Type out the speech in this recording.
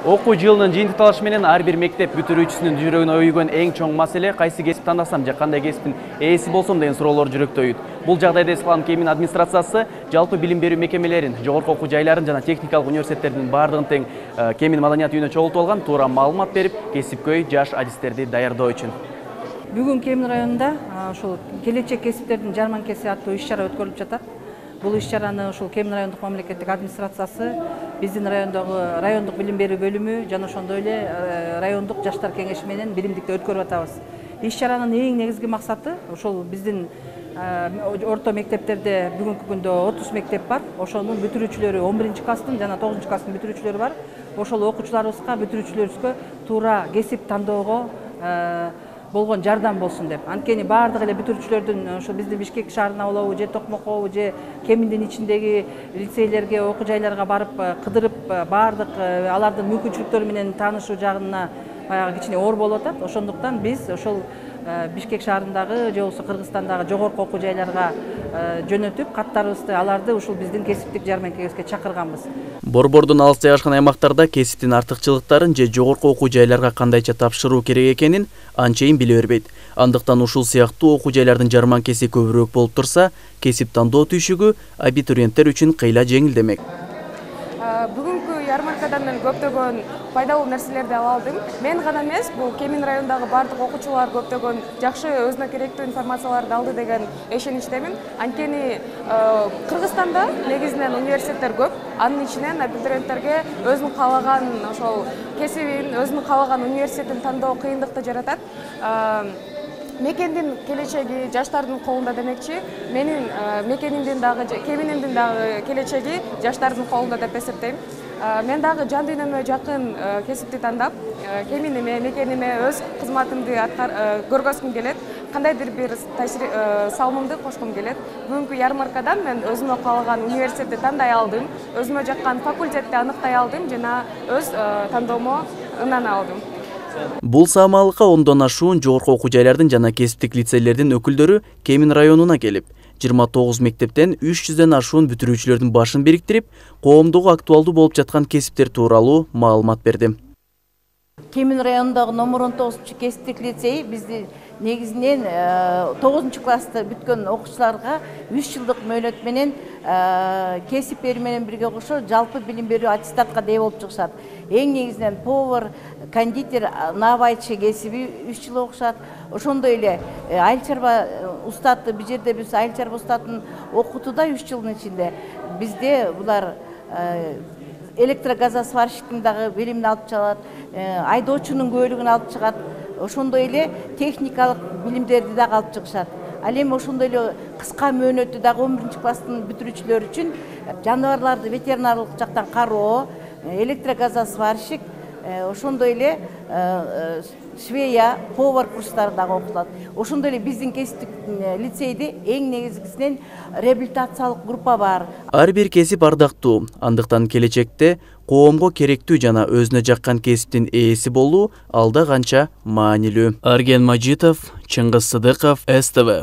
Окуу жылынын жыйынтык талашы менен ар бир мектеп бүтүрүүчүсүнүн жүрөгүнө өйгөн эң чоң маселе кайсы кесип тандасам же кандай кесиптин ээси болсом деген суроолор жүрөктө өйт. Бул жагдайда эс кылган Кемин администрациясы жалпы билим берүү мекемелерин, жогорку окуу жайларын жана техникалык университеттердин бардыгын тең Кемин маданият үйүнө чогултуп алган, туура маалымат берип, кесипкөй жаш адистерди даярдоо үчүн. Бүгүн Кемин районунда ушул келечек кесиптердин жарманкеси аттуу иш-чара өткөрүлүп жатат. Бул иш-чараны ушул Кемин райондук мамлекеттик администрациясы, биздин райондук билим берүү бөлүмү жана ошондой эле райондук жаштар кеңеши менен биримдикте өткөрүп атабыз. Иш-чаранын эң негизги максаты ушул биздин орто мектептерде бүгүнкү күндө 30 мектеп бар. Ошонун бүтүрүүчүлөрү 11-класстын жана 9-класстын бүтүрүүчүлөрү бар. Ошол окуучуларыбызга, бүтүрүүчүлөрүбүзгө туура кесип тандоого болгон жардам болсун деп. Анткени баардык эле бүтүрүүчүлөрдүн ошо биздин Бишкек шаарына болобу же Токмокобу же Кеминдин ичиндеги лицейлерге, окуу жайларга барып кыдырып, баардык алардын мүмкүнчүлүктөрү менен таанышуу жагына баягы кичине оор болуп атат. Ошондуктан биз ошол Бишкек шаарындагы же болбосо Кыргызстандагы жогорку окуу жайларга жөнөтүп, каттарыбызды аларды ушул биздин кесиптик жарманкебизге чакырганбыз. Борбордун алыс жайгашкан аймактарда кесиптин артыкчылыктарын же жогорку окуу жайларга кандайча тапшыруу керек экенин анчейин биле бербейт. Андыктан ушул сыяктуу окуу жайлардын жарманкеси көбүрөөк болуп турса, кесип тандоо түйшүгү абитуриенттер үчүн кыйла жеңилдемек. Бүгүнкү ярмаркадан мен көптөгөн пайдалуу нерселерди ала алдым. Мен гана эмес, бул Кемин районундагы бардык окуучулар көптөгөн жакшы өзүнө керектүү информацияларды алды деген ишеничтемин. Анткени Кыргызстанда негизинен университеттер көп. Анын ичинен абитуриенттерге өзүнүн каалаган ошол кесибин, өзүнүн каалаган университетин тандоо кыйындыкты жаратат. Мекендин келечеги жаштардын колунда демекчи, менин мекенимдин дагы, Кемининдин дагы келечеги жаштардын колунда деп эсептейм. Мен дагы жан дүйнөмө жакын кесипти тандап, Кеминиме, мекениме өз кызматымды көргөзгүм келет, кандайдыр бир салымымды кошкум келет. Бүгүнкү ярмаркадан мен өзүмө каалаган университетти тандай алдым, өзүмө жаккан факультетти аныктай алдым жана өз тандоомо ынана алдым. Бул саамалыкка 10дон ашуун жогорку окуу жайлардын жана кесиптик лицейлердин өкүлдөрү Кемин районуна келип, 29 мектептен 300ден ашуун бүтүрүүчүлөрдүн башын бириктирип, коомдогу актуалдуу болуп жаткан кесиптер тууралуу маалымат берди. Кемин районундагы номер 19 кесиптик лицей бизди негизинен 9-классты бүткөн окуучуларга 3 жылдык мөөнөт менен кесип берүү менен бирге кошо жалпы билим берүү аттестатка ээ болуп чыгышат. Эң негизинен повар, кондитер, навайчы кесиби 3 жыл окушат. Ошондой эле айыл чарба устаты, бул жерде биз айыл чарба устатын окутууда 3 жылдын ичинде бизде булар электрогазосварщиктин дагы билимин алып чыгат, айдоочунун күбөлүгүн алып чыгат. Ошондой эле техникалык билимдерди дагы алып чыгышат. Ал эми ошондой эле кыска мөөнөттү дагы 11-класстын бүтүрүүчүлөр үчүн жаныбарларды ветеринарлык жактан кароо, электрогазосварщик, ошондой эле швея, повар курстары дагы окутулат. Ошондой эле биздин кесиптик лицейде эң негизгисинен реабилитациялык группа бар. Ар бир кесип ардактуу, андыктан келечекте коомго керектүү жана өзүнө жаккан кесиптин ээси болуу алда канча маанилүү. Арген Мажитов, Чыңгыз Сыдыков, СТВ.